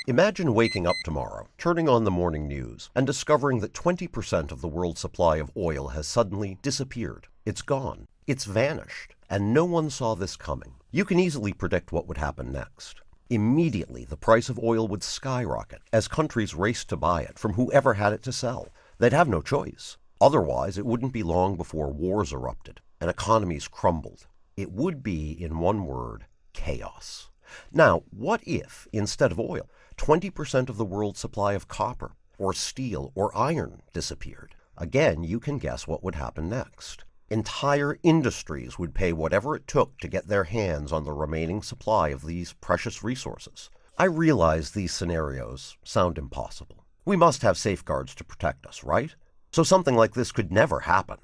Imagine waking up tomorrow, turning on the morning news, and discovering that 20% of the world's supply of oil has suddenly disappeared. It's gone. It's vanished. And no one saw this coming. You can easily predict what would happen next. Immediately, the price of oil would skyrocket as countries raced to buy it from whoever had it to sell. They'd have no choice. Otherwise, it wouldn't be long before wars erupted and economies crumbled. It would be, in one word, chaos. Now, what if, instead of oil, 20% of the world's supply of copper, or steel, or iron disappeared? Again, you can guess what would happen next. Entire industries would pay whatever it took to get their hands on the remaining supply of these precious resources. I realize these scenarios sound impossible. We must have safeguards to protect us, right? So something like this could never happen.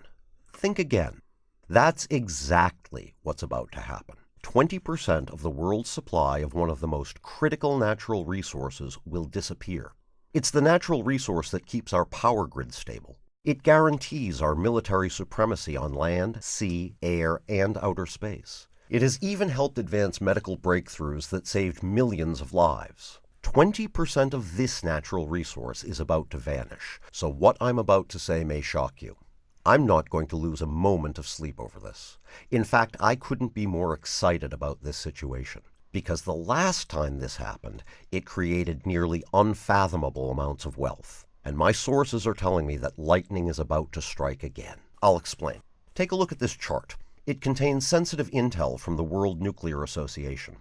Think again. That's exactly what's about to happen. 20% of the world's supply of one of the most critical natural resources will disappear. It's the natural resource that keeps our power grid stable. It guarantees our military supremacy on land, sea, air, and outer space. It has even helped advance medical breakthroughs that saved millions of lives. 20% of this natural resource is about to vanish, so what I'm about to say may shock you. I'm not going to lose a moment of sleep over this. In fact, I couldn't be more excited about this situation, because the last time this happened, it created nearly unfathomable amounts of wealth. And my sources are telling me that lightning is about to strike again. I'll explain. Take a look at this chart. It contains sensitive intel from the World Nuclear Association.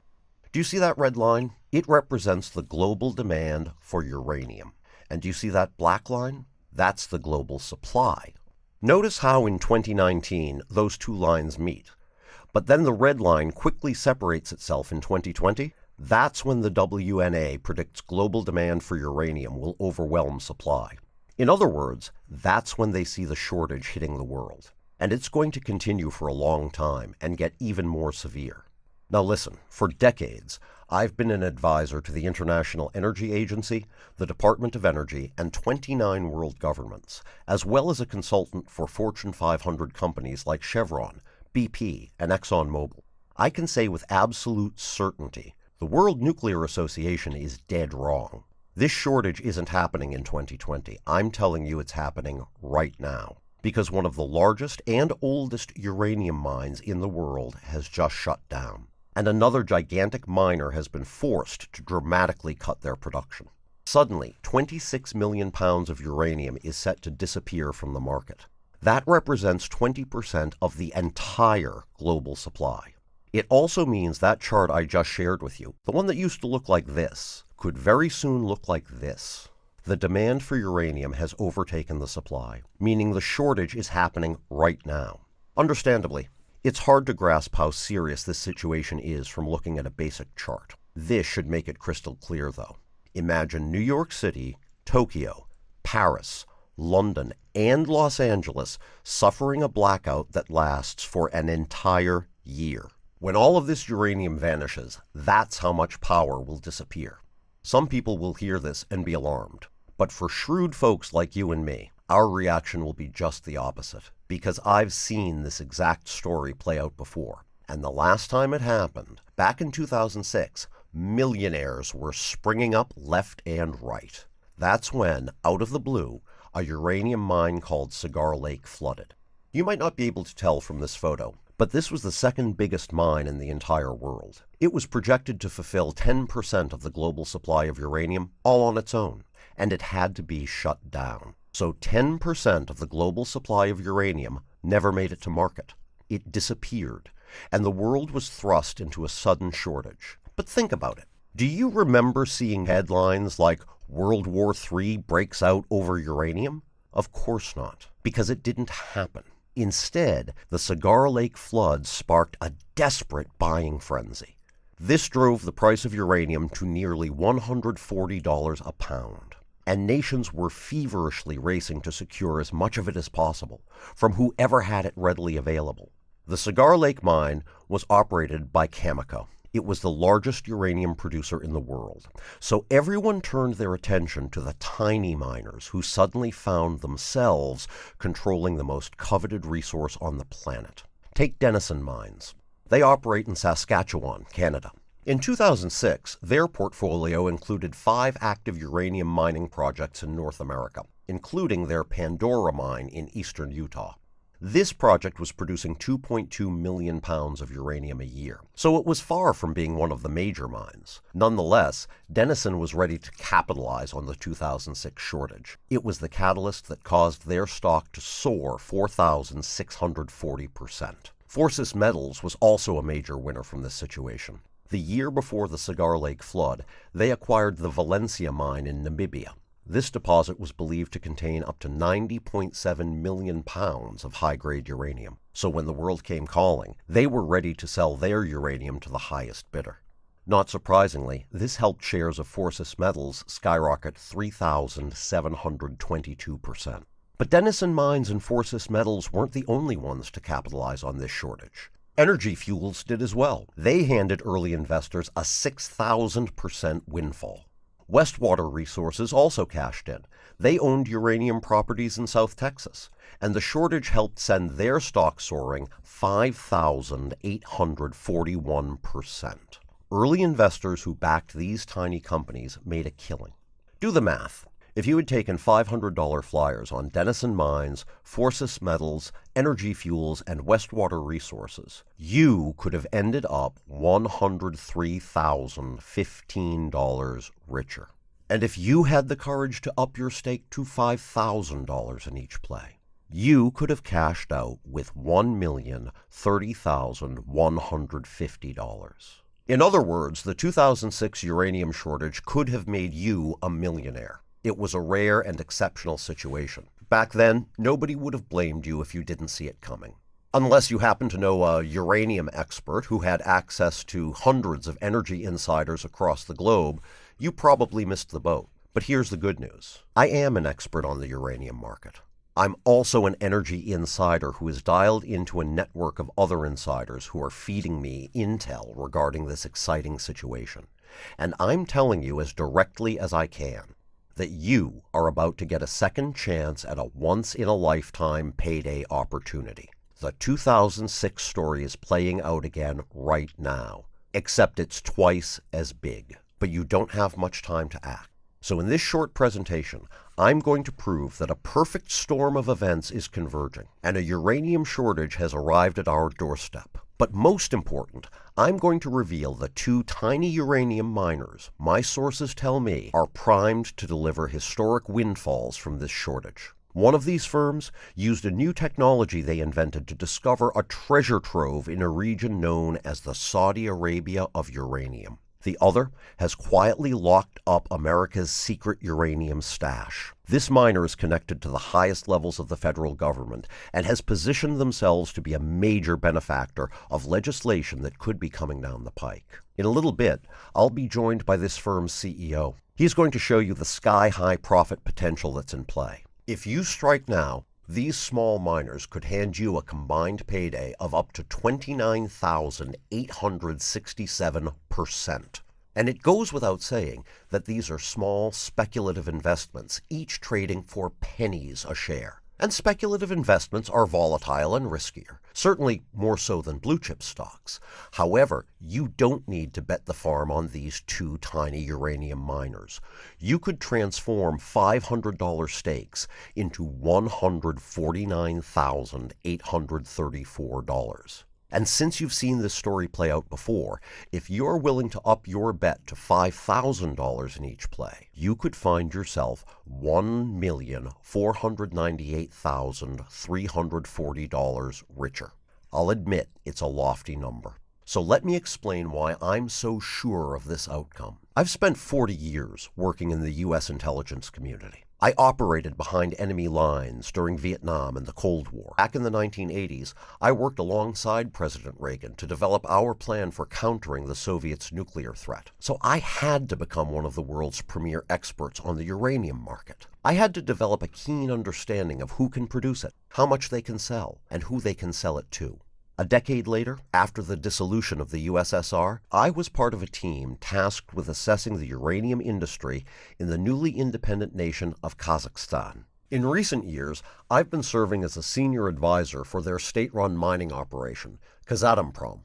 Do you see that red line? It represents the global demand for uranium. And do you see that black line? That's the global supply. Notice how in 2019 those two lines meet. But then the red line quickly separates itself in 2020. That's when the WNA predicts global demand for uranium will overwhelm supply. In other words, that's when they see the shortage hitting the world. And it's going to continue for a long time and get even more severe. Now listen, for decades, I've been an advisor to the International Energy Agency, the Department of Energy, and 29 world governments, as well as a consultant for Fortune 500 companies like Chevron, BP, and ExxonMobil. I can say with absolute certainty, the World Nuclear Association is dead wrong. This shortage isn't happening in 2020. I'm telling you it's happening right now, because one of the largest and oldest uranium mines in the world has just shut down, and another gigantic miner has been forced to dramatically cut their production. Suddenly, 26 million pounds of uranium is set to disappear from the market. That represents 20% of the entire global supply. It also means that chart I just shared with you, the one that used to look like this, could very soon look like this. The demand for uranium has overtaken the supply, meaning the shortage is happening right now. Understandably, it's hard to grasp how serious this situation is from looking at a basic chart. This should make it crystal clear, though. Imagine New York City, Tokyo, Paris, London, and Los Angeles suffering a blackout that lasts for an entire year. When all of this uranium vanishes, that's how much power will disappear. Some people will hear this and be alarmed. But for shrewd folks like you and me, our reaction will be just the opposite, because I've seen this exact story play out before. And the last time it happened, back in 2006, millionaires were springing up left and right. That's when, out of the blue, a uranium mine called Cigar Lake flooded. You might not be able to tell from this photo, but this was the second biggest mine in the entire world. It was projected to fulfill 10% of the global supply of uranium all on its own, and it had to be shut down. So 10% of the global supply of uranium never made it to market. It disappeared, and the world was thrust into a sudden shortage. But think about it. Do you remember seeing headlines like World War III breaks out over uranium? Of course not, because it didn't happen. Instead, the Cigar Lake flood sparked a desperate buying frenzy. This drove the price of uranium to nearly $140 a pound, and nations were feverishly racing to secure as much of it as possible from whoever had it readily available. The Cigar Lake mine was operated by Cameco. It was the largest uranium producer in the world, so everyone turned their attention to the tiny miners who suddenly found themselves controlling the most coveted resource on the planet. Take Denison Mines. They operate in Saskatchewan, Canada. In 2006, their portfolio included 5 active uranium mining projects in North America, including their Pandora mine in eastern Utah. This project was producing 2.2 million pounds of uranium a year, so it was far from being one of the major mines. Nonetheless, Denison was ready to capitalize on the 2006 shortage. It was the catalyst that caused their stock to soar 4,640%. Fortis Metals was also a major winner from this situation. The year before the Cigar Lake flood, they acquired the Valencia mine in Namibia. This deposit was believed to contain up to 90.7 million pounds of high-grade uranium. So when the world came calling, they were ready to sell their uranium to the highest bidder. Not surprisingly, this helped shares of Fortis Metals skyrocket 3,722%. But Denison Mines and Fortis Metals weren't the only ones to capitalize on this shortage. Energy Fuels did as well. They handed early investors a 6,000% windfall. Westwater Resources also cashed in. They owned uranium properties in South Texas, and the shortage helped send their stock soaring 5,841%. Early investors who backed these tiny companies made a killing. Do the math. If you had taken $500 flyers on Denison Mines, Fortis Metals, Energy Fuels, and Westwater Resources, you could have ended up $103,015 richer. And if you had the courage to up your stake to $5,000 in each play, you could have cashed out with $1,030,150. In other words, the 2006 uranium shortage could have made you a millionaire. It was a rare and exceptional situation. Back then, nobody would have blamed you if you didn't see it coming. Unless you happen to know a uranium expert who had access to hundreds of energy insiders across the globe, you probably missed the boat. But here's the good news. I am an expert on the uranium market. I'm also an energy insider who is dialed into a network of other insiders who are feeding me intel regarding this exciting situation. And I'm telling you as directly as I can that you are about to get a second chance at a once-in-a-lifetime payday opportunity. The 2006 story is playing out again right now, except it's twice as big. But you don't have much time to act. So in this short presentation, I'm going to prove that a perfect storm of events is converging, and a uranium shortage has arrived at our doorstep. But most important, I'm going to reveal the 2 tiny uranium miners my sources tell me are primed to deliver historic windfalls from this shortage. One of these firms used a new technology they invented to discover a treasure trove in a region known as the Saudi Arabia of uranium. The other has quietly locked up America's secret uranium stash. This miner is connected to the highest levels of the federal government and has positioned themselves to be a major benefactor of legislation that could be coming down the pike. In a little bit, I'll be joined by this firm's CEO. He's going to show you the sky-high profit potential that's in play. If you strike now, these small miners could hand you a combined payday of up to 29,867%. And it goes without saying that these are small speculative investments, each trading for pennies a share. And speculative investments are volatile and riskier, certainly more so than blue-chip stocks. However, you don't need to bet the farm on these 2 tiny uranium miners. You could transform $500 stakes into $149,834. And since you've seen this story play out before, if you're willing to up your bet to $5,000 in each play, you could find yourself $1,498,340 richer. I'll admit it's a lofty number. So let me explain why I'm so sure of this outcome. I've spent 40 years working in the U.S. intelligence community. I operated behind enemy lines during Vietnam and the Cold War. Back in the 1980s, I worked alongside President Reagan to develop our plan for countering the Soviets' nuclear threat. So I had to become one of the world's premier experts on the uranium market. I had to develop a keen understanding of who can produce it, how much they can sell, and who they can sell it to. A decade later, after the dissolution of the USSR, I was part of a team tasked with assessing the uranium industry in the newly independent nation of Kazakhstan. In recent years, I've been serving as a senior advisor for their state-run mining operation, Kazatomprom.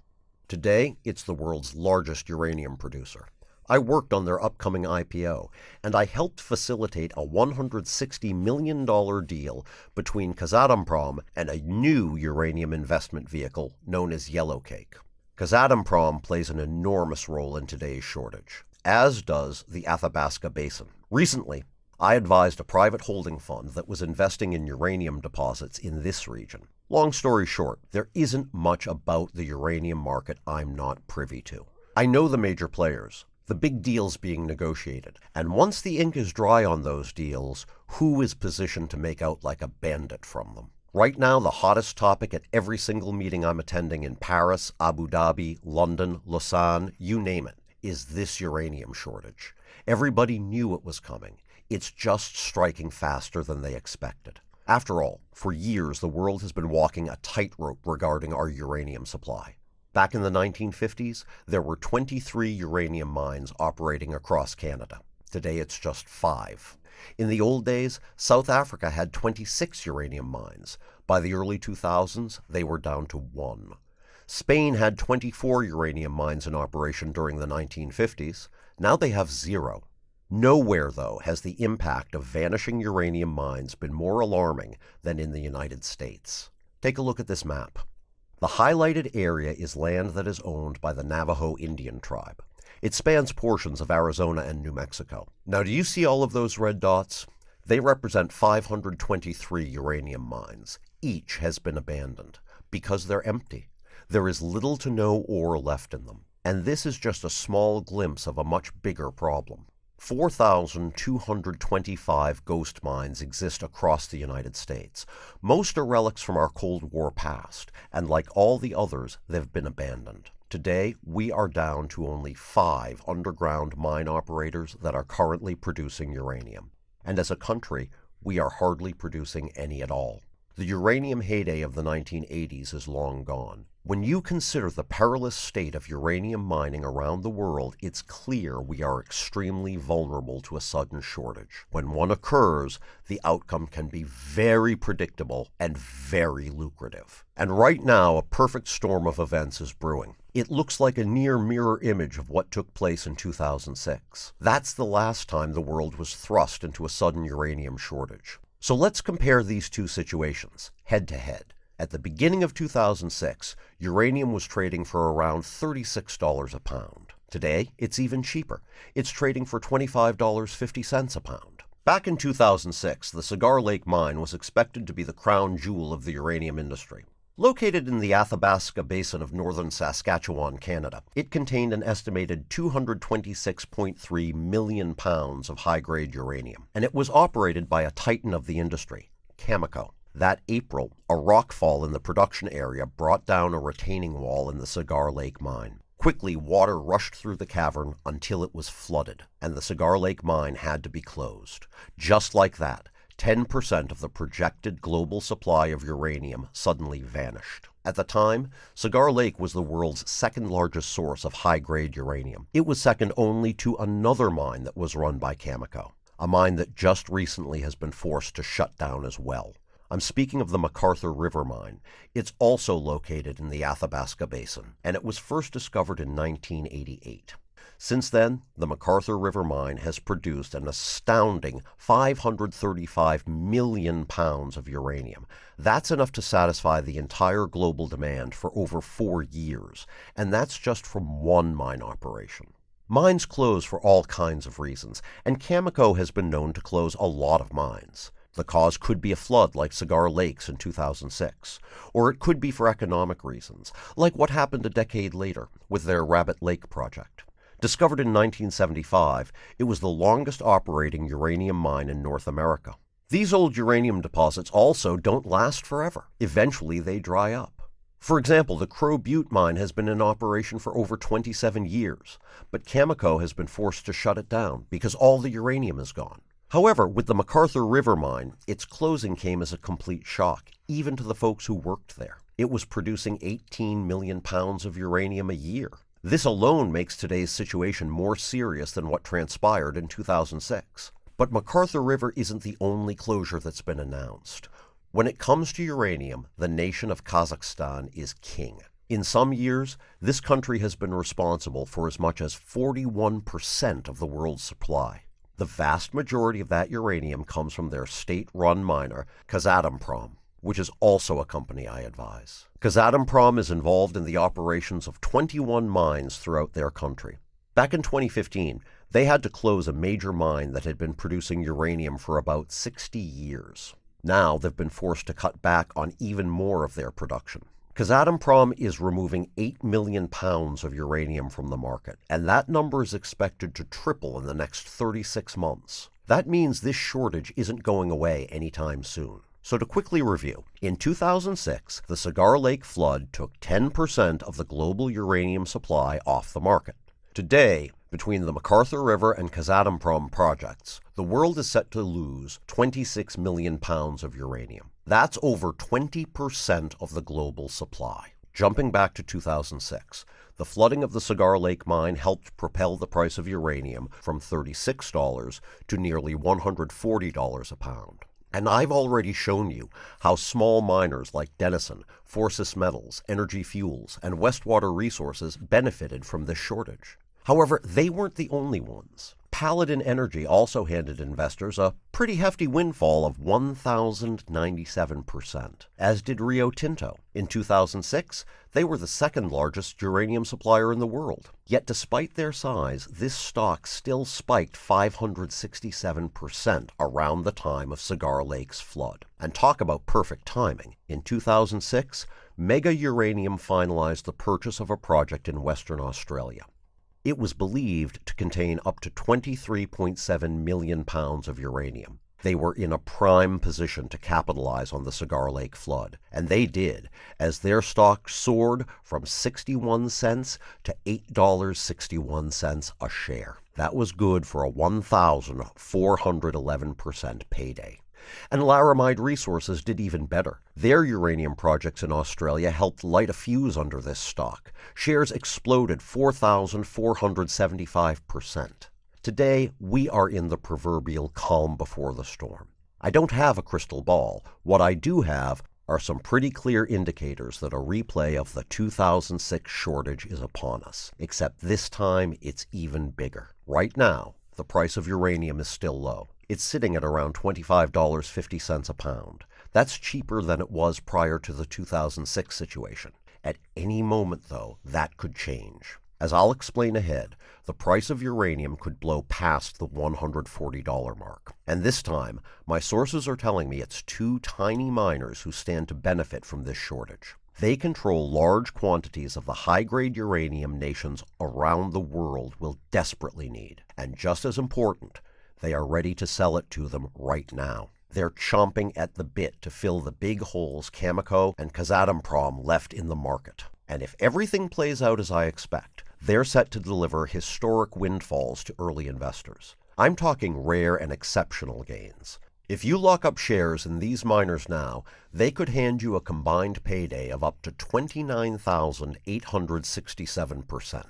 Today, it's the world's largest uranium producer. I worked on their upcoming IPO, and I helped facilitate a $160 million deal between Kazatomprom and a new uranium investment vehicle known as Yellowcake. Kazatomprom plays an enormous role in today's shortage, as does the Athabasca Basin. Recently, I advised a private holding fund that was investing in uranium deposits in this region. Long story short, there isn't much about the uranium market I'm not privy to. I know the major players, the big deals being negotiated, and once the ink is dry on those deals, who is positioned to make out like a bandit from them? Right now, the hottest topic at every single meeting I'm attending in Paris, Abu Dhabi, London, Lausanne, you name it, is this uranium shortage. Everybody knew it was coming. It's just striking faster than they expected. After all, for years the world has been walking a tightrope regarding our uranium supply. Back in the 1950s, there were 23 uranium mines operating across Canada. Today it's just 5. In the old days, South Africa had 26 uranium mines. By the early 2000s, they were down to 1. Spain had 24 uranium mines in operation during the 1950s. Now they have 0. Nowhere, though, has the impact of vanishing uranium mines been more alarming than in the United States. Take a look at this map. The highlighted area is land that is owned by the Navajo Indian tribe. It spans portions of Arizona and New Mexico. Now, do you see all of those red dots? They represent 523 uranium mines. Each has been abandoned because they're empty. There is little to no ore left in them. And this is just a small glimpse of a much bigger problem. 4,225 ghost mines exist across the United States. Most are relics from our Cold War past, and like all the others, they've been abandoned. Today, we are down to only 5 underground mine operators that are currently producing uranium. And as a country, we are hardly producing any at all. The uranium heyday of the 1980s is long gone. When you consider the perilous state of uranium mining around the world, it's clear we are extremely vulnerable to a sudden shortage. When one occurs, the outcome can be very predictable and very lucrative. And right now, a perfect storm of events is brewing. It looks like a near mirror image of what took place in 2006. That's the last time the world was thrust into a sudden uranium shortage. So let's compare these two situations, head to head. At the beginning of 2006, uranium was trading for around $36 a pound. Today, it's even cheaper. It's trading for $25.50 a pound. Back in 2006, the Cigar Lake mine was expected to be the crown jewel of the uranium industry. Located in the Athabasca Basin of northern Saskatchewan, Canada, it contained an estimated 226.3 million pounds of high-grade uranium, and it was operated by a titan of the industry, Cameco. That April, a rockfall in the production area brought down a retaining wall in the Cigar Lake mine. Quickly, water rushed through the cavern until it was flooded, and the Cigar Lake mine had to be closed. Just like that, 10% of the projected global supply of uranium suddenly vanished. At the time, Cigar Lake was the world's second largest source of high-grade uranium. It was second only to another mine that was run by Cameco, a mine that just recently has been forced to shut down as well. I'm speaking of the McArthur River mine. It's also located in the Athabasca Basin, and it was first discovered in 1988. Since then, the McArthur River mine has produced an astounding 535 million pounds of uranium. That's enough to satisfy the entire global demand for over 4 years, and that's just from one mine operation. Mines close for all kinds of reasons, and Cameco has been known to close a lot of mines. The cause could be a flood like Cigar Lakes in 2006, or it could be for economic reasons, like what happened a decade later with their Rabbit Lake project. Discovered in 1975, it was the longest operating uranium mine in North America. These old uranium deposits also don't last forever. Eventually they dry up. For example, the Crow Butte mine has been in operation for over 27 years, but Cameco has been forced to shut it down because all the uranium is gone. However, with the McArthur River mine, its closing came as a complete shock, even to the folks who worked there. It was producing 18 million pounds of uranium a year. This alone makes today's situation more serious than what transpired in 2006. But McArthur River isn't the only closure that's been announced. When it comes to uranium, the nation of Kazakhstan is king. In some years, this country has been responsible for as much as 41% of the world's supply. The vast majority of that uranium comes from their state-run miner, Kazatomprom, which is also a company I advise. Kazatomprom is involved in the operations of 21 mines throughout their country. Back in 2015, they had to close a major mine that had been producing uranium for about 60 years. Now they've been forced to cut back on even more of their production. Kazatomprom is removing 8 million pounds of uranium from the market, and that number is expected to triple in the next 36 months. That means this shortage isn't going away anytime soon. So to quickly review, in 2006, the Cigar Lake flood took 10% of the global uranium supply off the market. Today, between the McArthur River and Kazatomprom projects, the world is set to lose 26 million pounds of uranium. That's over 20% of the global supply. Jumping back to 2006, the flooding of the Cigar Lake mine helped propel the price of uranium from $36 to nearly $140 a pound. And I've already shown you how small miners like Denison, Fortis Metals, Energy Fuels, and Westwater Resources benefited from this shortage. However, they weren't the only ones. Paladin Energy also handed investors a pretty hefty windfall of 1,097%, as did Rio Tinto. In 2006, they were the second largest uranium supplier in the world. Yet despite their size, this stock still spiked 567% around the time of Cigar Lake's flood. And talk about perfect timing. In 2006, Mega Uranium finalized the purchase of a project in Western Australia. It was believed to contain up to 23.7 million pounds of uranium. They were in a prime position to capitalize on the Cigar Lake flood, and they did, as their stock soared from 61 cents to $8.61 a share. That was good for a 1,411% payday. And Laramide Resources did even better. Their uranium projects in Australia helped light a fuse under this stock. Shares exploded 4,475%. Today, we are in the proverbial calm before the storm. I don't have a crystal ball. What I do have are some pretty clear indicators that a replay of the 2006 shortage is upon us. Except this time, it's even bigger. Right now, the price of uranium is still low. It's sitting at around $25.50 a pound. That's cheaper than it was prior to the 2006 situation. At any moment, though, that could change. As I'll explain ahead, the price of uranium could blow past the $140 mark. And this time, my sources are telling me it's two tiny miners who stand to benefit from this shortage. They control large quantities of the high-grade uranium nations around the world will desperately need. And just as important, they are ready to sell it to them right now. They're chomping at the bit to fill the big holes Cameco and Kazatomprom left in the market. And if everything plays out as I expect, they're set to deliver historic windfalls to early investors. I'm talking rare and exceptional gains. If you lock up shares in these miners now, they could hand you a combined payday of up to 29,867%.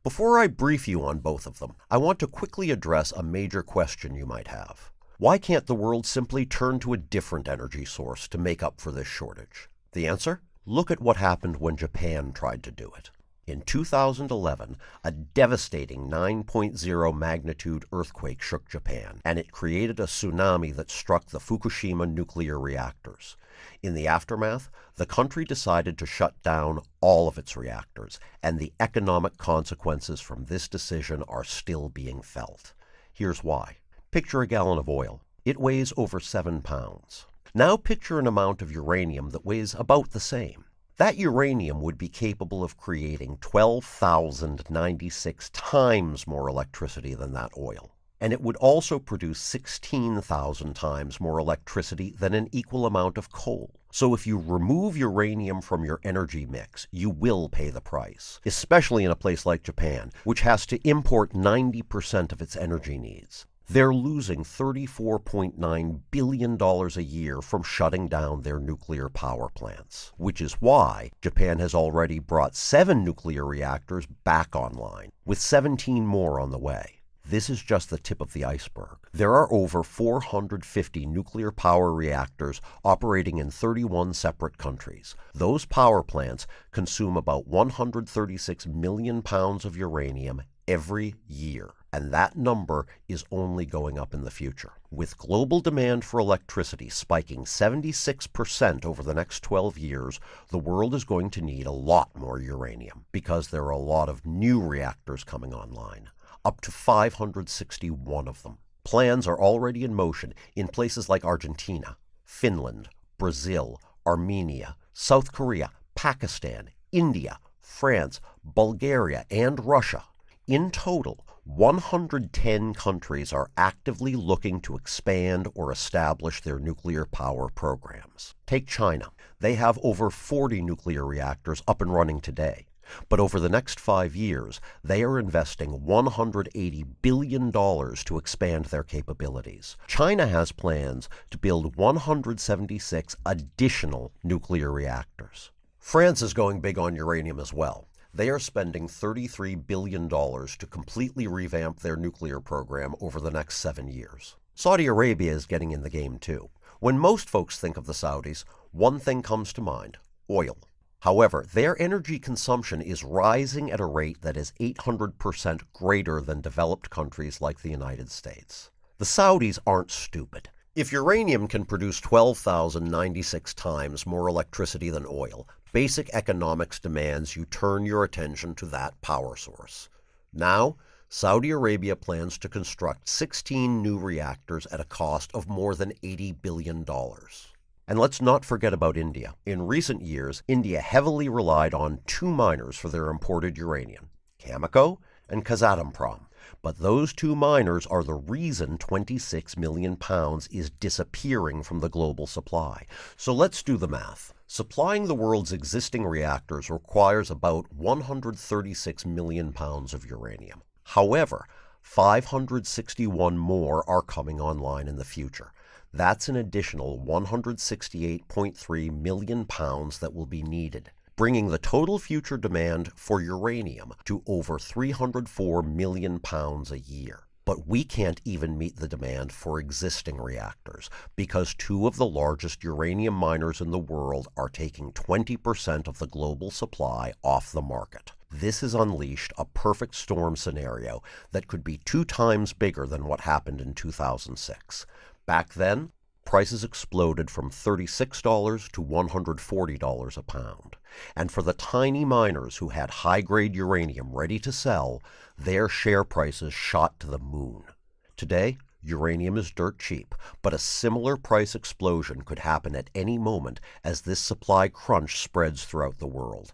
Before I brief you on both of them, I want to quickly address a major question you might have. Why can't the world simply turn to a different energy source to make up for this shortage? The answer? Look at what happened when Japan tried to do it. In 2011, a devastating 9.0 magnitude earthquake shook Japan, and it created a tsunami that struck the Fukushima nuclear reactors. In the aftermath, the country decided to shut down all of its reactors, and the economic consequences from this decision are still being felt. Here's why. Picture a gallon of oil. It weighs over 7 pounds. Now picture an amount of uranium that weighs about the same. That uranium would be capable of creating 12,096 times more electricity than that oil. And it would also produce 16,000 times more electricity than an equal amount of coal. So if you remove uranium from your energy mix, you will pay the price, especially in a place like Japan, which has to import 90% of its energy needs. They're losing $34.9 billion a year from shutting down their nuclear power plants, which is why Japan has already brought 7 nuclear reactors back online, with 17 more on the way. this is just the tip of the iceberg. There are over 450 nuclear power reactors operating in 31 separate countries. Those power plants consume about 136 million pounds of uranium every year, and that number is only going up in the future. With global demand for electricity spiking 76% over the next 12 years, the world is going to need a lot more uranium because there are a lot of new reactors coming online, up to 561 of them. Plans are already in motion in places like Argentina, Finland, Brazil, Armenia, South Korea, Pakistan, India, France, Bulgaria, and Russia. In total, 110 countries are actively looking to expand or establish their nuclear power programs. Take China. They have over 40 nuclear reactors up and running today. But over the next 5 years, they are investing $180 billion to expand their capabilities. China has plans to build 176 additional nuclear reactors. France is going big on uranium as well. They are spending $33 billion to completely revamp their nuclear program over the next 7 years. Saudi Arabia is getting in the game too. When most folks think of the Saudis, one thing comes to mind: oil. However, their energy consumption is rising at a rate that is 800% greater than developed countries like the United States. The Saudis aren't stupid. If uranium can produce 12,096 times more electricity than oil, basic economics demands you turn your attention to that power source. Now, Saudi Arabia plans to construct 16 new reactors at a cost of more than $80 billion. And let's not forget about India. In recent years, India heavily relied on 2 miners for their imported uranium, Cameco and Kazatomprom. But those 2 miners are the reason 26 million pounds is disappearing from the global supply. So let's do the math. Supplying the world's existing reactors requires about 136 million pounds of uranium. However, 561 more are coming online in the future. That's an additional 168.3 million pounds that will be needed, bringing the total future demand for uranium to over 304 million pounds a year. But we can't even meet the demand for existing reactors because 2 of the largest uranium miners in the world are taking 20% of the global supply off the market. This has unleashed a perfect storm scenario that could be 2 times bigger than what happened in 2006. Back then, prices exploded from $36 to $140 a pound. And for the tiny miners who had high-grade uranium ready to sell, their share prices shot to the moon. Today, uranium is dirt cheap, but a similar price explosion could happen at any moment as this supply crunch spreads throughout the world.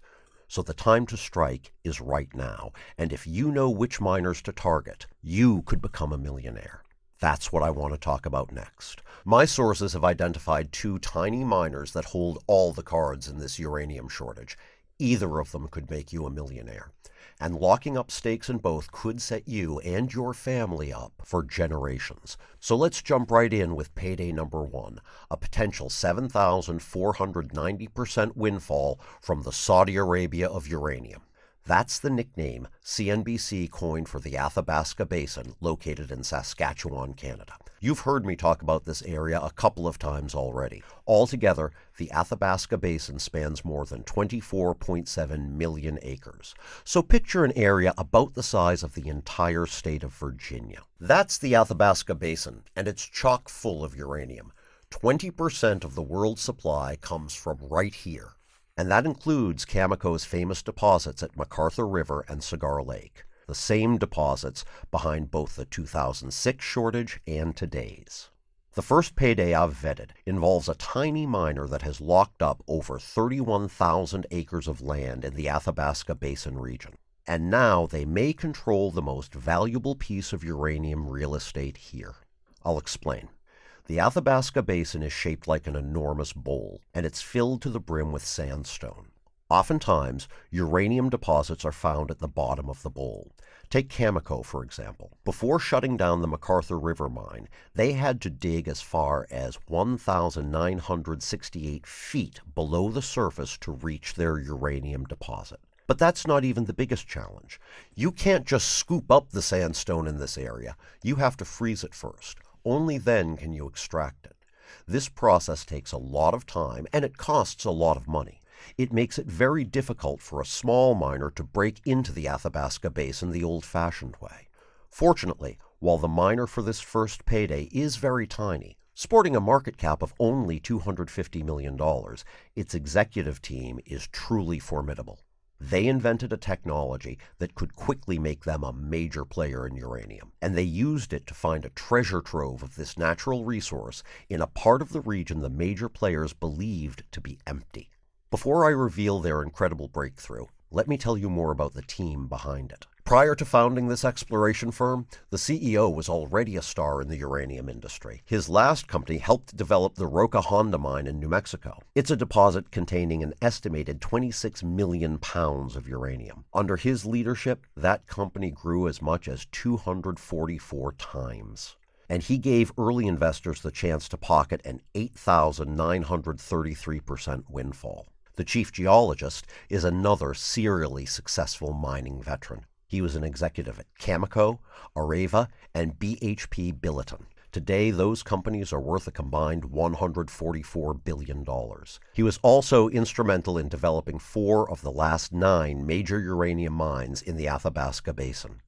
So the time to strike is right now, and if you know which miners to target, you could become a millionaire. That's what I want to talk about next. My sources have identified 2 tiny miners that hold all the cards in this uranium shortage. Either of them could make you a millionaire. And locking up stakes in both could set you and your family up for generations. So let's jump right in with payday number 1, a potential 7,490% windfall from the Saudi Arabia of uranium. That's the nickname CNBC coined for the Athabasca Basin, located in Saskatchewan, Canada. You've heard me talk about this area a couple of times already. Altogether, the Athabasca Basin spans more than 24.7 million acres. So picture an area about the size of the entire state of Virginia. That's the Athabasca Basin, and it's chock full of uranium. 20% of the world's supply comes from right here. And that includes Cameco's famous deposits at McArthur River and Cigar Lake, the same deposits behind both the 2006 shortage and today's. The first payday I've vetted involves a tiny miner that has locked up over 31,000 acres of land in the Athabasca Basin region. And now they may control the most valuable piece of uranium real estate here. I'll explain. The Athabasca Basin is shaped like an enormous bowl, and it's filled to the brim with sandstone. Oftentimes, uranium deposits are found at the bottom of the bowl. Take Cameco, for example. Before shutting down the McArthur River mine, they had to dig as far as 1,968 feet below the surface to reach their uranium deposit. But that's not even the biggest challenge. You can't just scoop up the sandstone in this area. You have to freeze it first. Only then can you extract it. This process takes a lot of time, and it costs a lot of money. It makes it very difficult for a small miner to break into the Athabasca Basin the old-fashioned way. Fortunately, while the miner for this first payday is very tiny, sporting a market cap of only $250 million, its executive team is truly formidable. They invented a technology that could quickly make them a major player in uranium, and they used it to find a treasure trove of this natural resource in a part of the region the major players believed to be empty. Before I reveal their incredible breakthrough, let me tell you more about the team behind it. Prior to founding this exploration firm, the CEO was already a star in the uranium industry. His last company helped develop the Roca Honda mine in New Mexico. It's a deposit containing an estimated 26 million pounds of uranium. Under his leadership, that company grew as much as 244 times. And he gave early investors the chance to pocket an 8,933% windfall. The chief geologist is another serially successful mining veteran. He was an executive at Cameco, Areva, and BHP Billiton. Today, those companies are worth a combined $144 billion. He was also instrumental in developing 4 of the last 9 major uranium mines in the Athabasca Basin.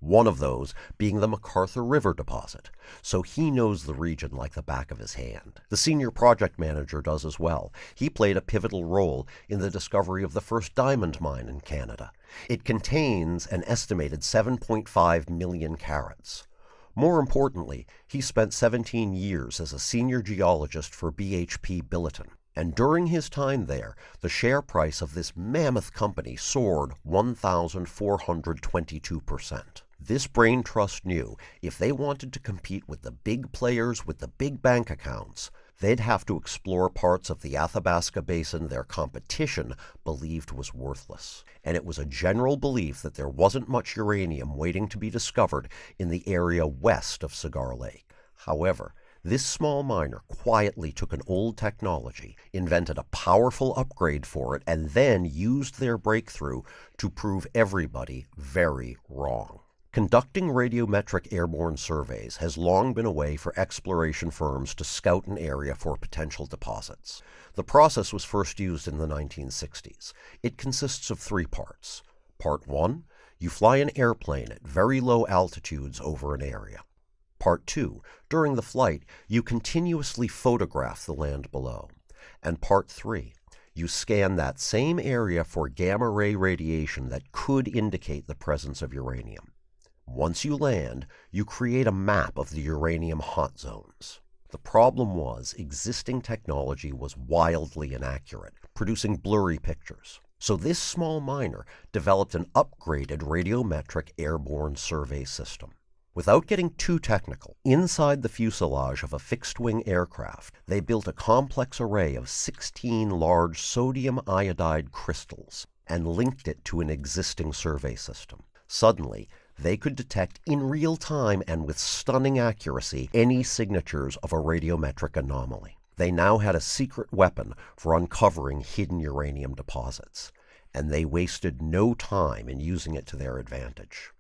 One of those being the McArthur River deposit, so he knows the region like the back of his hand. The senior project manager does as well. He played a pivotal role in the discovery of the first diamond mine in Canada. It contains an estimated 7.5 million carats. More importantly, he spent 17 years as a senior geologist for BHP Billiton. And during his time there, the share price of this mammoth company soared 1,422%. This brain trust knew if they wanted to compete with the big players with the big bank accounts, they'd have to explore parts of the Athabasca Basin their competition believed was worthless. And it was a general belief that there wasn't much uranium waiting to be discovered in the area west of Cigar Lake. However, this small miner quietly took an old technology, invented a powerful upgrade for it, and then used their breakthrough to prove everybody very wrong. Conducting radiometric airborne surveys has long been a way for exploration firms to scout an area for potential deposits. The process was first used in the 1960s. It consists of 3 parts. Part 1, you fly an airplane at very low altitudes over an area. Part 2, during the flight, you continuously photograph the land below. And Part 3, you scan that same area for gamma-ray radiation that could indicate the presence of uranium. Once you land, you create a map of the uranium hot zones. The problem was existing technology was wildly inaccurate, producing blurry pictures. So this small miner developed an upgraded radiometric airborne survey system. Without getting too technical, inside the fuselage of a fixed-wing aircraft, they built a complex array of 16 large sodium iodide crystals and linked it to an existing survey system. Suddenly, they could detect in real time and with stunning accuracy any signatures of a radiometric anomaly. They now had a secret weapon for uncovering hidden uranium deposits, and they wasted no time in using it to their advantage.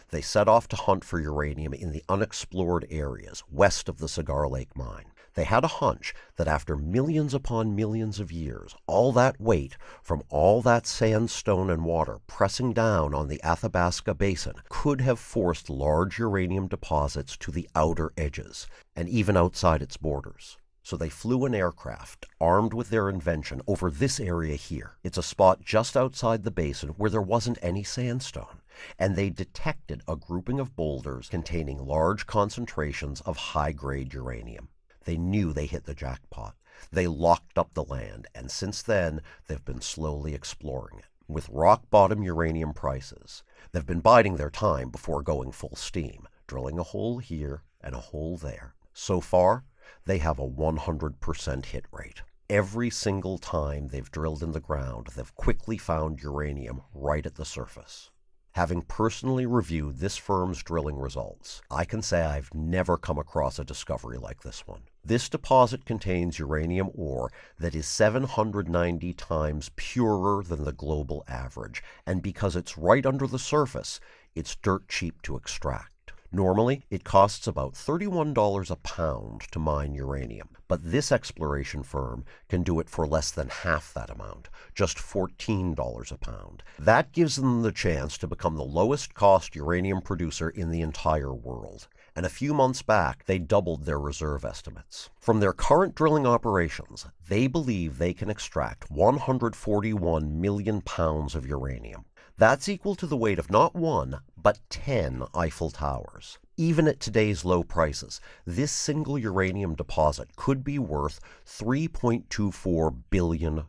They set off to hunt for uranium in the unexplored areas west of the Cigar Lake mine. They had a hunch that after millions upon millions of years, all that weight from all that sandstone and water pressing down on the Athabasca Basin could have forced large uranium deposits to the outer edges, and even outside its borders. So they flew an aircraft, armed with their invention, over this area here. It's a spot just outside the basin where there wasn't any sandstone. And they detected a grouping of boulders containing large concentrations of high-grade uranium. They knew they hit the jackpot. They locked up the land, and since then, they've been slowly exploring it. With rock-bottom uranium prices, they've been biding their time before going full steam, drilling a hole here and a hole there. So far, they have a 100% hit rate. Every single time they've drilled in the ground, they've quickly found uranium right at the surface. Having personally reviewed this firm's drilling results, I can say I've never come across a discovery like this one. This deposit contains uranium ore that is 790 times purer than the global average, and because it's right under the surface, it's dirt cheap to extract. Normally, it costs about $31 a pound to mine uranium, but this exploration firm can do it for less than half that amount, just $14 a pound. That gives them the chance to become the lowest cost uranium producer in the entire world. And a few months back, they doubled their reserve estimates. From their current drilling operations, they believe they can extract 141 million pounds of uranium. That's equal to the weight of not one, but 10 Eiffel Towers. Even at today's low prices, this single uranium deposit could be worth $3.24 billion.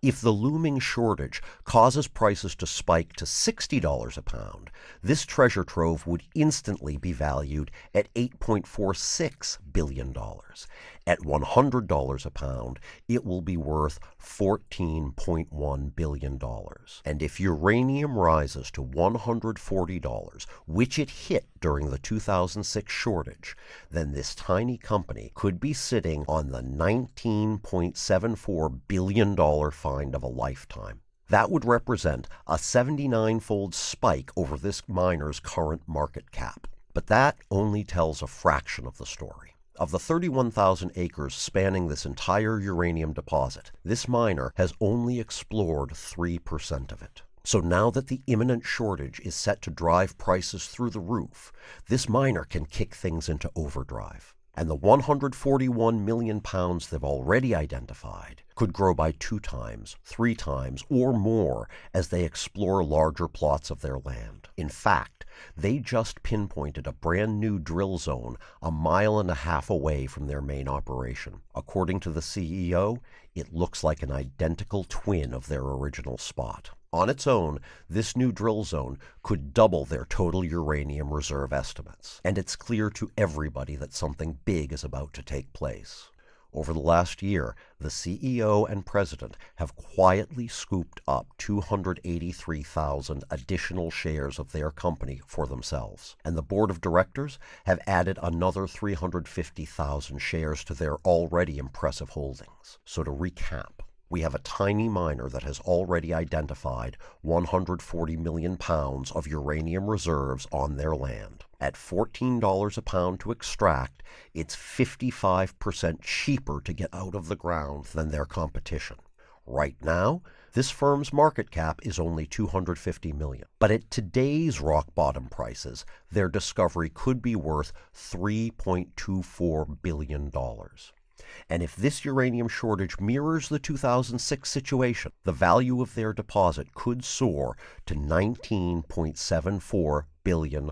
If the looming shortage causes prices to spike to $60 a pound, this treasure trove would instantly be valued at $8.46 billion. At $100 a pound, it will be worth $14.1 billion. And if uranium rises to $140, which it hit during the 2006 shortage, then this tiny company could be sitting on the $19.74 billion find of a lifetime. That would represent a 79-fold spike over this miner's current market cap. But that only tells a fraction of the story. Of the 31,000 acres spanning this entire uranium deposit, this miner has only explored 3% of it. So now that the imminent shortage is set to drive prices through the roof, this miner can kick things into overdrive. And the 141 million pounds they've already identified could grow by 2 times, 3 times, or more as they explore larger plots of their land. In fact, they just pinpointed a brand new drill zone 1.5 miles away from their main operation. According to the CEO, it looks like an identical twin of their original spot. On its own, this new drill zone could double their total uranium reserve estimates, and it's clear to everybody that something big is about to take place. Over the last year, the CEO and president have quietly scooped up 283,000 additional shares of their company for themselves, and the board of directors have added another 350,000 shares to their already impressive holdings. So to recap, we have a tiny miner that has already identified 140 million pounds of uranium reserves on their land. At $14 a pound to extract, it's 55% cheaper to get out of the ground than their competition. Right now, this firm's market cap is only $250 million. But at today's rock bottom prices, their discovery could be worth $3.24 billion. And if this uranium shortage mirrors the 2006 situation, the value of their deposit could soar to $19.74 billion.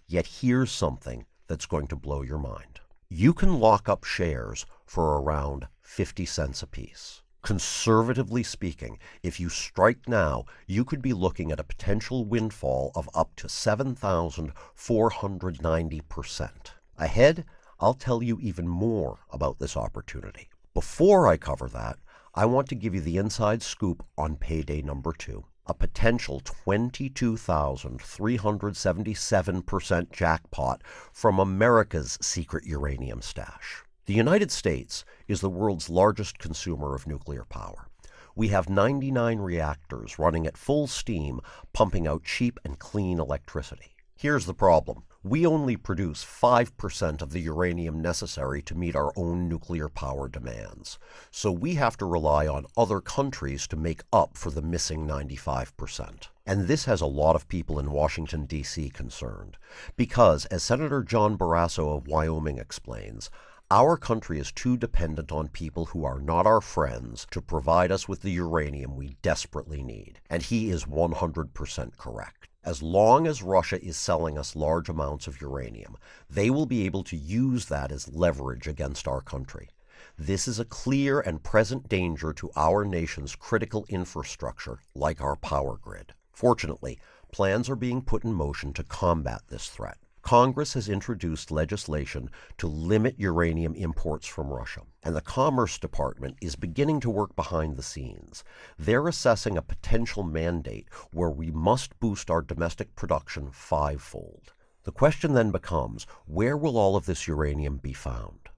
Yet here's something that's going to blow your mind. You can lock up shares for around 50 cents apiece. Conservatively speaking, if you strike now, you could be looking at a potential windfall of up to 7,490%. Ahead, I'll tell you even more about this opportunity. Before I cover that, I want to give you the inside scoop on payday number 2, a potential 22,377% jackpot from America's secret uranium stash. The United States is the world's largest consumer of nuclear power. We have 99 reactors running at full steam, pumping out cheap and clean electricity. Here's the problem. We only produce 5% of the uranium necessary to meet our own nuclear power demands, so we have to rely on other countries to make up for the missing 95%. And this has a lot of people in Washington, D.C. concerned, because, as Senator John Barrasso of Wyoming explains, our country is too dependent on people who are not our friends to provide us with the uranium we desperately need. And he is 100% correct. As long as Russia is selling us large amounts of uranium, they will be able to use that as leverage against our country. This is a clear and present danger to our nation's critical infrastructure, like our power grid. Fortunately, plans are being put in motion to combat this threat. Congress has introduced legislation to limit uranium imports from Russia, and the Commerce Department is beginning to work behind the scenes. They're assessing a potential mandate where we must boost our domestic production fivefold. The question then becomes, where will all of this uranium be found?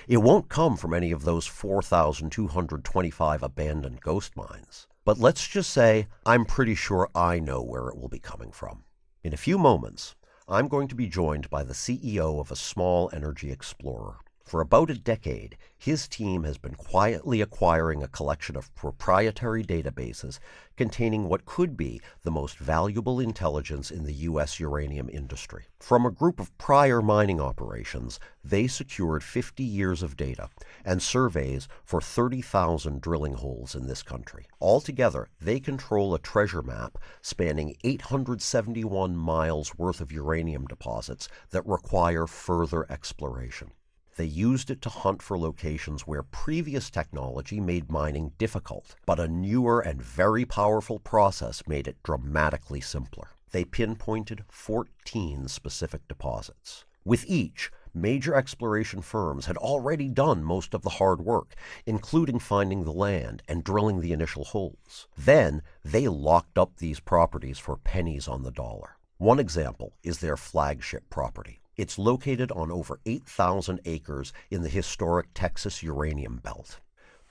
It won't come from any of those 4,225 abandoned ghost mines. But let's just say I'm pretty sure I know where it will be coming from. In a few moments, I'm going to be joined by the CEO of a small energy explorer. For about a decade, his team has been quietly acquiring a collection of proprietary databases containing what could be the most valuable intelligence in the U.S. uranium industry. From a group of prior mining operations, they secured 50 years of data and surveys for 30,000 drilling holes in this country. Altogether, they control a treasure map spanning 871 miles worth of uranium deposits that require further exploration. They used it to hunt for locations where previous technology made mining difficult, but a newer and very powerful process made it dramatically simpler. They pinpointed 14 specific deposits. With each, major exploration firms had already done most of the hard work, including finding the land and drilling the initial holes. Then, they locked up these properties for pennies on the dollar. One example is their flagship property. It's located on over 8,000 acres in the historic Texas uranium belt.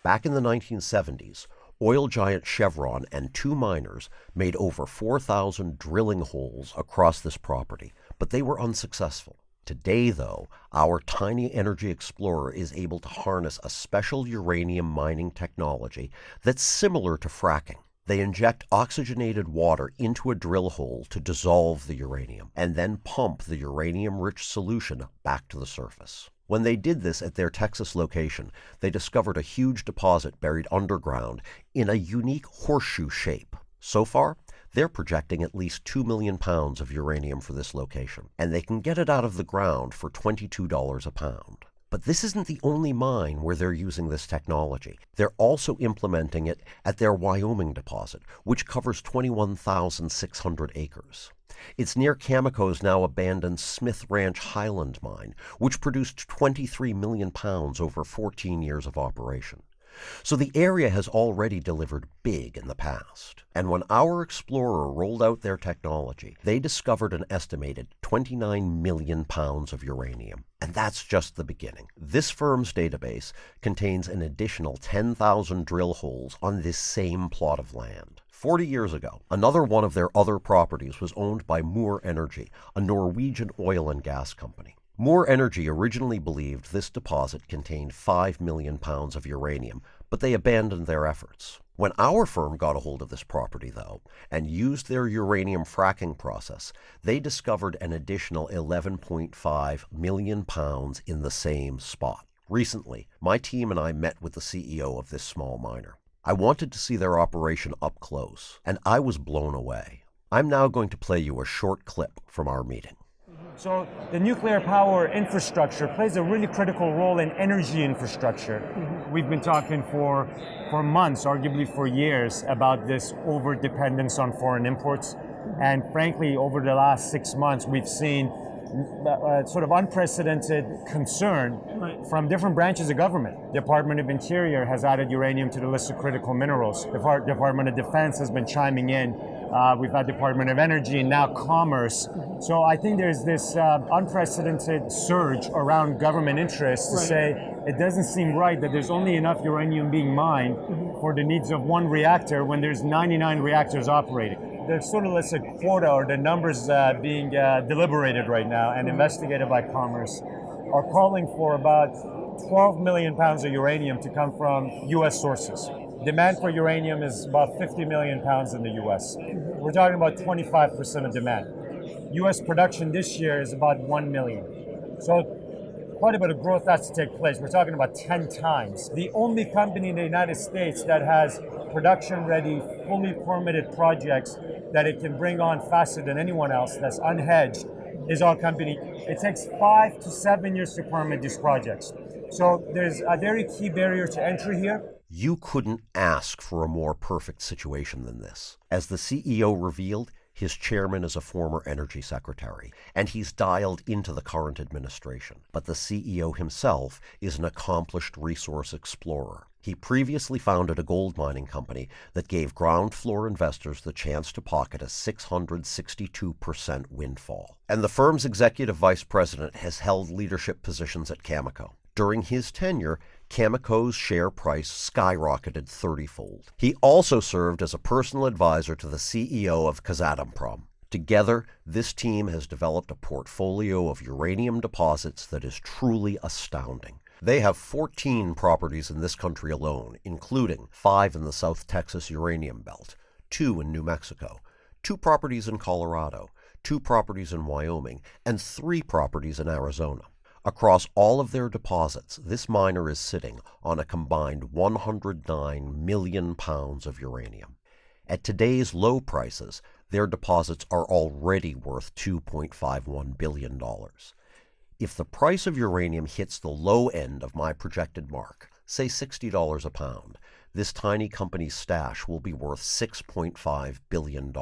Back in the 1970s, oil giant Chevron and two miners made over 4,000 drilling holes across this property, but they were unsuccessful. Today, though, our tiny energy explorer is able to harness a special uranium mining technology that's similar to fracking. They inject oxygenated water into a drill hole to dissolve the uranium, and then pump the uranium-rich solution back to the surface. When they did this at their Texas location, they discovered a huge deposit buried underground in a unique horseshoe shape. So far, they're projecting at least 2 million pounds of uranium for this location, and they can get it out of the ground for $22 a pound. But this isn't the only mine where they're using this technology. They're also implementing it at their Wyoming deposit, which covers 21,600 acres. It's near Cameco's now abandoned Smith Ranch Highland mine, which produced 23 million pounds over 14 years of operation. So the area has already delivered big in the past. And when our explorer rolled out their technology, they discovered an estimated 29 million pounds of uranium. And that's just the beginning. This firm's database contains an additional 10,000 drill holes on this same plot of land. 40 years ago, another one of their other properties was owned by Moore Energy, a Norwegian oil and gas company. Moore Energy originally believed this deposit contained 5 million pounds of uranium, but they abandoned their efforts. When our firm got a hold of this property, though, and used their uranium fracking process, they discovered an additional 11.5 million pounds in the same spot. Recently, my team and I met with the CEO of this small miner. I wanted to see their operation up close, and I was blown away. I'm now going to play you a short clip from our meeting. So the nuclear power infrastructure plays a really critical role in energy infrastructure. We've been talking for months, arguably for years, about this over-dependence on foreign imports. And frankly, over the last 6 months, we've seen sort of unprecedented concern from different branches of government. Department of Interior has added uranium to the list of critical minerals. Department of Defense has been chiming in. We've had Department of Energy and now Commerce. So I think there's this unprecedented surge around government interests to say it doesn't seem right that there's only enough uranium being mined for the needs of one reactor when there's 99 reactors operating. The sort of list of quota or the numbers being deliberated right now and investigated by Commerce are calling for about 12 million pounds of uranium to come from U.S. sources. Demand for uranium is about 50 million pounds in the U.S. We're talking about 25% of demand. U.S. production this year is about 1 million. So quite a bit of growth has to take place. We're talking about 10 times. The only company in the United States that has production-ready, fully permitted projects that it can bring on faster than anyone else that's unhedged is our company. It takes 5 to 7 years to permit these projects. So there's a very key barrier to entry here. You couldn't ask for a more perfect situation than this. As the CEO revealed, His chairman is a former energy secretary, and he's dialed into the current administration. But the CEO himself is an accomplished resource explorer. He previously founded a gold mining company that gave ground floor investors the chance to pocket a 662% windfall. And the firm's executive vice president has held leadership positions at Cameco. During his tenure, Cameco's share price skyrocketed 30-fold. He also served as a personal advisor to the CEO of Kazatomprom. Together, this team has developed a portfolio of uranium deposits that is truly astounding. They have 14 properties in this country alone, including 5 in the South Texas uranium belt, 2 in New Mexico, 2 properties in Colorado, 2 properties in Wyoming, and 3 properties in Arizona. Across all of their deposits, this miner is sitting on a combined 109 million pounds of uranium. At today's low prices, their deposits are already worth $2.51 billion. If the price of uranium hits the low end of my projected mark, say $60 a pound, this tiny company's stash will be worth $6.5 billion.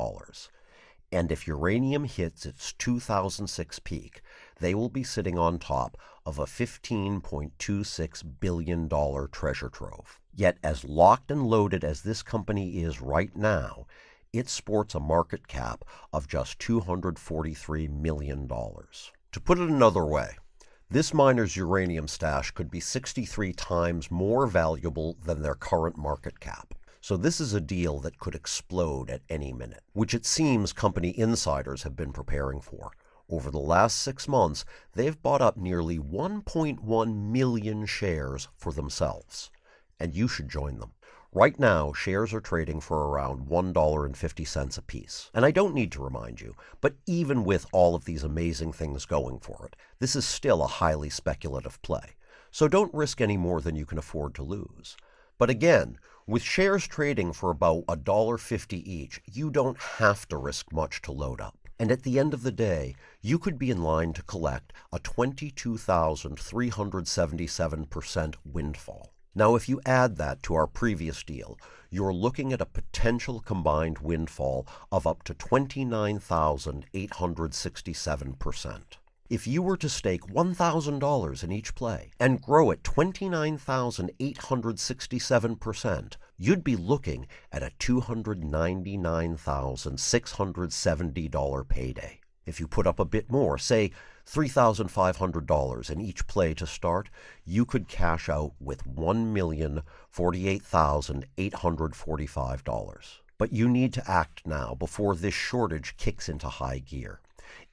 And if uranium hits its 2006 peak, they will be sitting on top of a $15.26 billion treasure trove. Yet as locked and loaded as this company is right now, it sports a market cap of just $243 million. To put it another way, this miner's uranium stash could be 63 times more valuable than their current market cap. So this is a deal that could explode at any minute, which it seems company insiders have been preparing for. Over the last 6 months, they've bought up nearly 1.1 million shares for themselves. And you should join them. Right now, shares are trading for around $1.50 a piece. And I don't need to remind you, but even with all of these amazing things going for it, this is still a highly speculative play. So don't risk any more than you can afford to lose. But again, with shares trading for about $1.50 each, you don't have to risk much to load up. And at the end of the day, you could be in line to collect a 22,377% windfall. Now, if you add that to our previous deal, you're looking at a potential combined windfall of up to 29,867%. If you were to stake $1,000 in each play and grow at 29,867%, you'd be looking at a $299,670 payday. If you put up a bit more, say $3,500 in each play to start, you could cash out with $1,048,845. But you need to act now before this shortage kicks into high gear.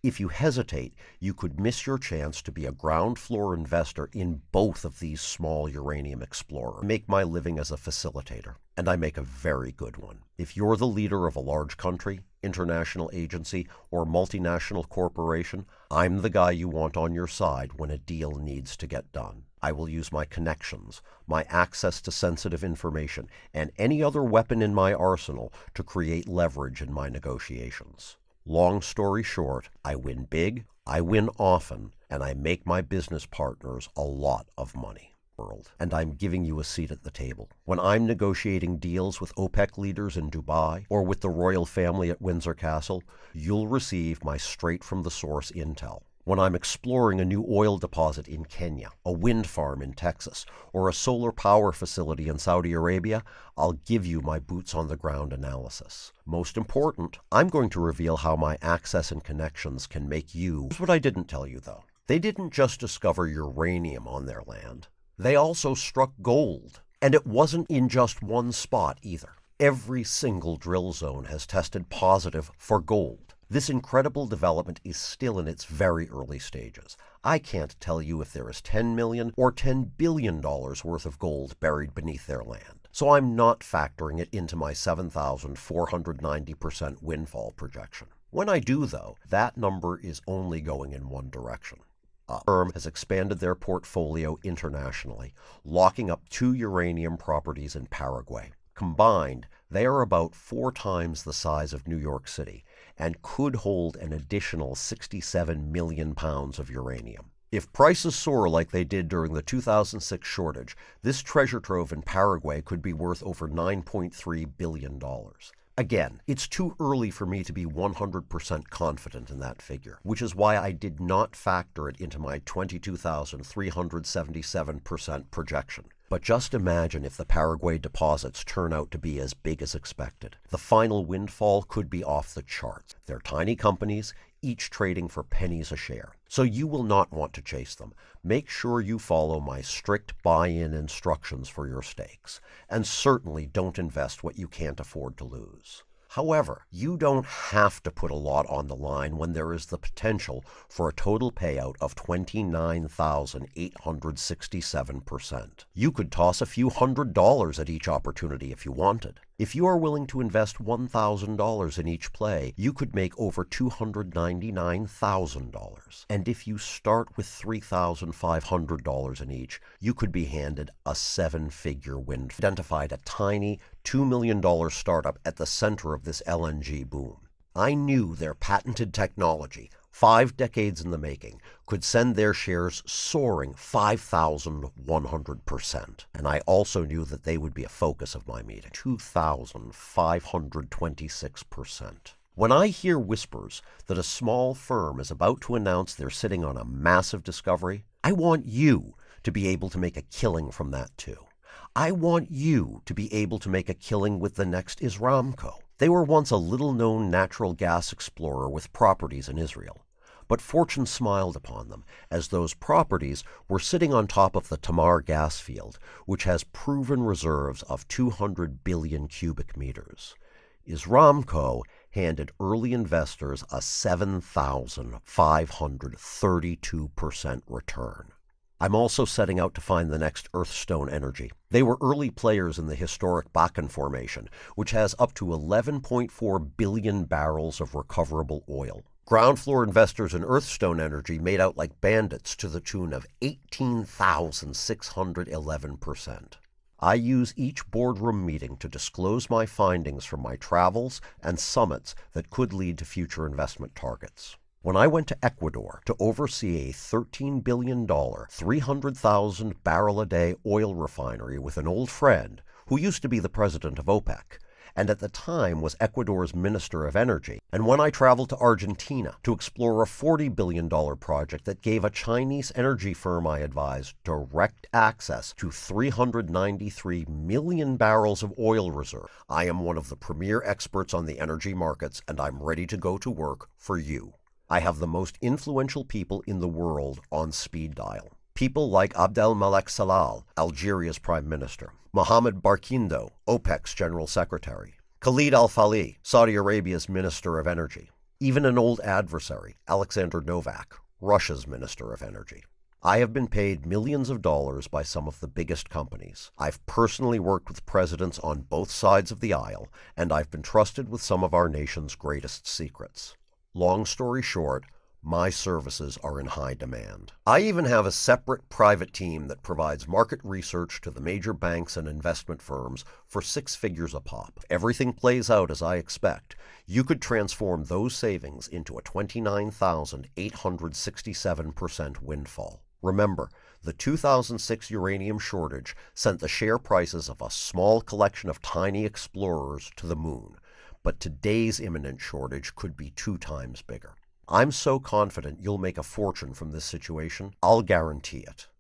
If you hesitate, you could miss your chance to be a ground floor investor in both of these small uranium explorers. I make my living as a facilitator, and I make a very good one. If you're the leader of a large country, international agency, or multinational corporation, I'm the guy you want on your side when a deal needs to get done. I will use my connections, my access to sensitive information, and any other weapon in my arsenal to create leverage in my negotiations. Long story short, I win big, I win often, and I make my business partners a lot of money. And I'm giving you a seat at the table. When I'm negotiating deals with OPEC leaders in Dubai or with the royal family at Windsor Castle, you'll receive my straight-from-the-source intel. When I'm exploring a new oil deposit in Kenya, a wind farm in Texas, or a solar power facility in Saudi Arabia, I'll give you my boots-on-the-ground analysis. Most important, I'm going to reveal how my access and connections can make you. Here's what I didn't tell you, though. They didn't just discover uranium on their land. They also struck gold. And it wasn't in just one spot either. Every single drill zone has tested positive for gold. This incredible development is still in its very early stages. I can't tell you if there is $10 million or $10 billion worth of gold buried beneath their land. So I'm not factoring it into my 7,490% windfall projection. When I do, though, that number is only going in one direction. The firm has expanded their portfolio internationally, locking up 2 uranium properties in Paraguay. Combined, they are about 4 times the size of New York City and could hold an additional 67 million pounds of uranium. If prices soar like they did during the 2006 shortage, this treasure trove in Paraguay could be worth over $9.3 billion. Again, it's too early for me to be 100% confident in that figure, which is why I did not factor it into my 22,377% projection. But just imagine if the Paraguay deposits turn out to be as big as expected. The final windfall could be off the charts. They're tiny companies, each trading for pennies a share. So you will not want to chase them. Make sure you follow my strict buy-in instructions for your stakes. And certainly don't invest what you can't afford to lose. However, you don't have to put a lot on the line when there is the potential for a total payout of 29,867%. You could toss a few $100s at each opportunity if you wanted. If you are willing to invest $1,000 in each play, you could make over $299,000. And if you start with $3,500 in each, you could be handed a seven-figure win. Identified a tiny $2 million startup at the center of this LNG boom. I knew their patented technology, 5 decades in the making, could send their shares soaring 5,100%. And I also knew that they would be a focus of my meeting, 2,526%. When I hear whispers that a small firm is about to announce they're sitting on a massive discovery, I want you to be able to make a killing from that too. I want you to be able to make a killing with the next Isramco. They were once a little-known natural gas explorer with properties in Israel. But fortune smiled upon them, as those properties were sitting on top of the Tamar gas field, which has proven reserves of 200 billion cubic meters. Isramco handed early investors a 7,532% return. I'm also setting out to find the next Earthstone Energy. They were early players in the historic Bakken Formation, which has up to 11.4 billion barrels of recoverable oil. Ground floor investors in Earthstone Energy made out like bandits to the tune of 18,611%. I use each boardroom meeting to disclose my findings from my travels and summits that could lead to future investment targets. When I went to Ecuador to oversee a $13 billion, 300,000 barrel a day oil refinery with an old friend who used to be the president of OPEC, and at the time was Ecuador's Minister of Energy, and when I traveled to Argentina to explore a $40 billion project that gave a Chinese energy firm I advised direct access to 393 million barrels of oil reserve, I am one of the premier experts on the energy markets, and I'm ready to go to work for you. I have the most influential people in the world on speed dial. People like Abdelmalek Salal, Algeria's Prime Minister, Mohammed Barkindo, OPEC's General Secretary, Khalid Al-Falih, Saudi Arabia's Minister of Energy, even an old adversary, Alexander Novak, Russia's Minister of Energy. I have been paid millions of dollars by some of the biggest companies. I've personally worked with presidents on both sides of the aisle, and I've been trusted with some of our nation's greatest secrets. Long story short, my services are in high demand. I even have a separate private team that provides market research to the major banks and investment firms for 6 figures a pop. If everything plays out as I expect, you could transform those savings into a 29,867% windfall. Remember, the 2006 uranium shortage sent the share prices of a small collection of tiny explorers to the moon. But today's imminent shortage could be 2 times bigger. I'm so confident you'll make a fortune from this situation, I'll guarantee it.